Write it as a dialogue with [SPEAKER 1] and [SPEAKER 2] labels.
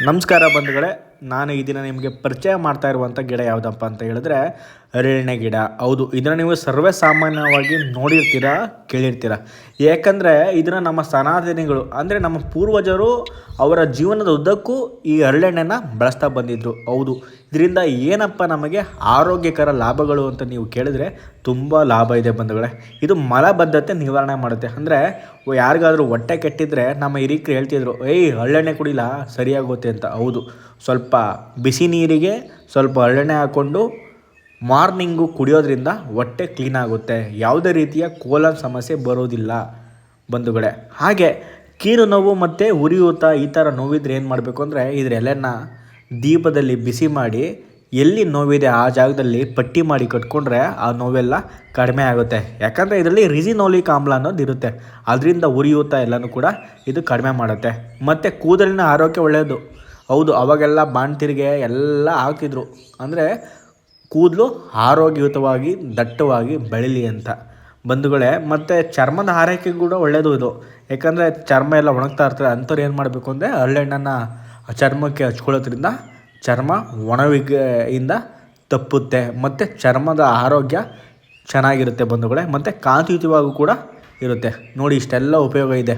[SPEAKER 1] ನಮಸ್ಕಾರ ಬಂಧುಗಳೇ, ನಾನು ಈ ದಿನ ನಿಮಗೆ ಪರಿಚಯ ಮಾಡ್ತಾ ಇರುವಂಥ ಗಿಡ ಯಾವುದಪ್ಪ ಅಂತ ಹೇಳಿದ್ರೆ ಹರಳೆಣ್ಣೆ ಗಿಡ. ಹೌದು, ಇದನ್ನು ನೀವು ಸರ್ವೇ ಸಾಮಾನ್ಯವಾಗಿ ನೋಡಿರ್ತೀರ, ಕೇಳಿರ್ತೀರ. ಏಕೆಂದರೆ ಇದನ್ನು ನಮ್ಮ ಸನಾತನಿಗಳು ಅಂದರೆ ನಮ್ಮ ಪೂರ್ವಜರು ಅವರ ಜೀವನದ ಉದ್ದಕ್ಕೂ ಈ ಹರಳೆಣ್ಣೆನ ಬಳಸ್ತಾ ಬಂದಿದ್ದರು. ಹೌದು, ಇದರಿಂದ ಏನಪ್ಪ ನಮಗೆ ಆರೋಗ್ಯಕರ ಲಾಭಗಳು ಅಂತ ನೀವು ಕೇಳಿದ್ರೆ ತುಂಬ ಲಾಭ ಇದೆ ಬಂಧುಗಳೇ. ಇದು ಮಲಬದ್ಧತೆ ನಿವಾರಣೆ ಮಾಡುತ್ತೆ. ಅಂದರೆ ಯಾರಿಗಾದರೂ ಹೊಟ್ಟೆ ಕೆಟ್ಟಿದ್ರೆ ನಮ್ಮ ಹಿರಿಕರು ಹೇಳ್ತಿದ್ರು, ಹರಳೆಣ್ಣೆ ಕುಡಿಲ ಸರಿಯಾಗುತ್ತೆ ಅಂತ. ಹೌದು, ಸ್ವಲ್ಪ ಬಿಸಿ ನೀರಿಗೆ ಸ್ವಲ್ಪ ಹರಳೆಣ್ಣೆ ಹಾಕ್ಕೊಂಡು ಮಾರ್ನಿಂಗು ಕುಡಿಯೋದ್ರಿಂದ ಹೊಟ್ಟೆ ಕ್ಲೀನ್ ಆಗುತ್ತೆ, ಯಾವುದೇ ರೀತಿಯ ಕೋಲನ್ ಸಮಸ್ಯೆ ಬರೋದಿಲ್ಲ ಬಂಧುಗಳೇ. ಹಾಗೆ ಕೀಲು ನೋವು ಮತ್ತು ಉರಿಯೂತ ಈ ಥರ ನೋವಿದ್ರೆ ಏನು ಮಾಡಬೇಕು ಅಂದರೆ ಇದ್ರ ಎಲೆನ ದೀಪದಲ್ಲಿ ಬಿಸಿ ಮಾಡಿ ಎಲ್ಲಿ ನೋವಿದೆ ಆ ಜಾಗದಲ್ಲಿ ಪಟ್ಟಿ ಮಾಡಿ ಕಟ್ಕೊಂಡ್ರೆ ಆ ನೋವೆಲ್ಲ ಕಡಿಮೆ ಆಗುತ್ತೆ. ಯಾಕಂದರೆ ಇದರಲ್ಲಿ ರಿಸಿನೋಲಿಕ್ ಆಮ್ಲ ಅನ್ನೋದು ಇರುತ್ತೆ, ಅದರಿಂದ ಉರಿಯೂತ ಎಲ್ಲನೂ ಕೂಡ ಇದು ಕಡಿಮೆ ಮಾಡುತ್ತೆ. ಮತ್ತು ಕೂದಲಿನ ಆರೋಗ್ಯ ಒಳ್ಳೆಯದು. ಹೌದು, ಅವಾಗೆಲ್ಲ ಬಾಣ್ತಿರಿಗೆ ಎಲ್ಲ ಹಾಕ್ತಿದ್ರು, ಅಂದರೆ ಕೂದಲು ಆರೋಗ್ಯಯುತವಾಗಿ ದಟ್ಟವಾಗಿ ಬೆಳೀಲಿ ಅಂತ ಬಂಧುಗಳೇ. ಮತ್ತು ಚರ್ಮದ ಆರೈಕೆ ಕೂಡ ಒಳ್ಳೆಯದು ಇದು. ಯಾಕಂದರೆ ಚರ್ಮ ಎಲ್ಲ ಒಣಗ್ತಾ ಇರ್ತದೆ, ಅಂಥವ್ರು ಏನು ಮಾಡಬೇಕು ಅಂದರೆ ಹರಳೆಣ್ಣೆನ ಚರ್ಮಕ್ಕೆ ಹಚ್ಕೊಳ್ಳೋದ್ರಿಂದ ಚರ್ಮ ಒಣವಿಗೆಯಿಂದ ತಪ್ಪುತ್ತೆ ಮತ್ತು ಚರ್ಮದ ಆರೋಗ್ಯ ಚೆನ್ನಾಗಿರುತ್ತೆ ಬಂಧುಗಳೇ. ಮತ್ತು ಕಾಂತಿಯುತವಾಗೂ ಕೂಡ ಇರುತ್ತೆ. ನೋಡಿ, ಇಷ್ಟೆಲ್ಲ ಉಪಯೋಗ ಇದೆ.